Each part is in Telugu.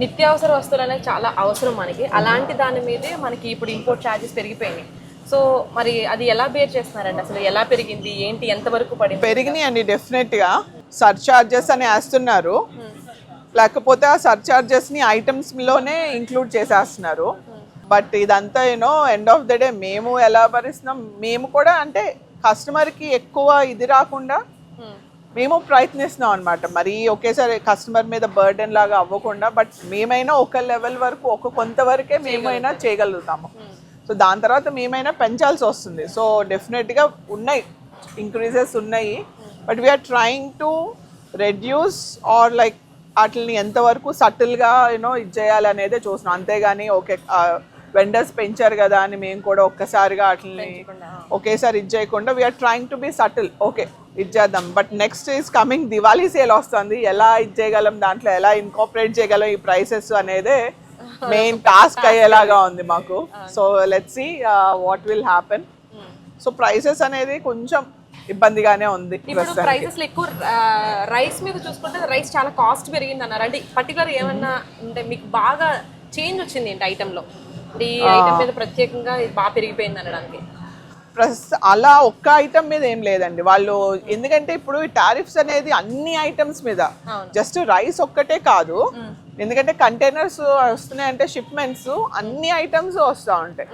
నిత్యావసర వస్తువులు అనేది చాలా అవసరం మనకి. అలాంటి దాని మీదే మనకి ఇప్పుడు ఇంపోర్ట్ ఛార్జెస్ పెరిగిపోయినాయి. సో మరి అది ఎలా బేర్ చేస్తున్నారండి? అసలు ఎలా పెరిగింది, ఏంటి, ఎంతవరకు పడింది? పెరిగినాయి అండి, డెఫినెట్గా సర్చార్జెస్ అని వేస్తున్నారు. లేకపోతే ఆ సర్చార్జెస్ని ఐటమ్స్లోనే ఇంక్లూడ్ చేసేస్తున్నారు. బట్ ఇదంతా ఎండ్ ఆఫ్ ద డే మేము ఎలా భరిస్తున్నాం, మేము కూడా అంటే కస్టమర్కి ఎక్కువ ఇది రాకుండా మేము ప్రయత్నిస్తున్నాం అనమాట. మరి ఒకేసారి కస్టమర్ మీద బర్డెన్ లాగా అవ్వకుండా, బట్ మేమైనా ఒక లెవెల్ వరకు కొంతవరకే మేమైనా చేయగలుగుతాము. సో దాని తర్వాత మేమైనా పెంచాల్సి వస్తుంది. సో డెఫినెట్గా ఉన్నాయి, ఇంక్రీజెస్ ఉన్నాయి. But we're trying to reduce or like వాటిని ఎంతవరకు సటిల్గా ఇది చేయాలనేదే చూస్తున్నాం. అంతేగాని ఓకే వెండర్స్ పెంచారు కదా అని మేము కూడా ఒక్కసారిగా వాటిని ఒకేసారి ఇది చేయకుండా we're trying to be subtle. Okay ఇది చేద్దాం, but next is coming Diwali sale వస్తుంది. ఎలా ఇది చేయగలం, దాంట్లో ఎలా ఇన్కార్పొరేట్ చేయగలం ఈ ప్రైసెస్ అనేదే మెయిన్ టాస్క్ అయ్యేలాగా ఉంది మాకు. So let's see what will happen. So prices అనేది కొంచెం ఇబ్బందిగానే ఉంది. ఇప్పుడు ప్రైసెస్ ఎక్కువ రైస్ మీద చూసుకుంటే రైస్ చాలా కాస్ట్ పెరిగింది అన్నారు. అంటే పర్టికులర్ ఏమన్నా అంటే మీకు బాగా చేంజ్ వచ్చింది ఏంటి ఐటెంలో? ఈ ఐటమ్ మీద ప్రత్యేకంగా బాగా పెరిగిపోయింది అనడానికి? అలా ఒక్క ఐటమ్ మీద ఏం లేదండి వాళ్ళు, ఎందుకంటే ఇప్పుడు ఈ టారిఫ్స్ అనేది అన్ని ఐటమ్స్ మీద, జస్ట్ రైస్ ఒక్కటే కాదు. ఎందుకంటే కంటైనర్స్ వస్తున్నాయంటే షిప్మెంట్స్ అన్ని ఐటమ్స్ వస్తూ ఉంటాయి.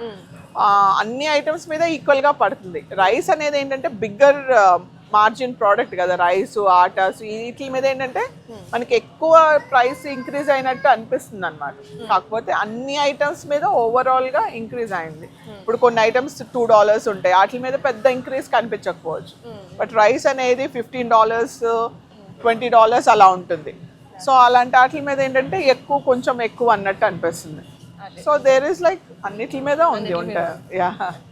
అన్ని ఐటమ్స్ మీద ఈక్వల్గా పడుతుంది. రైస్ అనేది ఏంటంటే బిగ్గర్ మార్జిన్ ప్రోడక్ట్ కదా, రైస్, ఆటాస్, వీటి మీద ఏంటంటే మనకి ఎక్కువ ప్రైస్ ఇంక్రీజ్ అయినట్టు అనిపిస్తుంది అనమాట. కాకపోతే అన్ని ఐటమ్స్ మీద ఓవరాల్గా ఇంక్రీజ్ అయింది. ఇప్పుడు కొన్ని ఐటమ్స్ $2 ఉంటాయి, వాటి మీద పెద్ద ఇంక్రీజ్ కనిపించకపోవచ్చు. బట్ రైస్ అనేది $15, $20 అలా ఉంటుంది. సో అలాంటి వాటి మీద ఏంటంటే కొంచెం ఎక్కువ అన్నట్టు అనిపిస్తుంది. సో దేర్ ఇస్ లైక్ అన్నిటి మీద ఉంది ఉంటాయి. యా.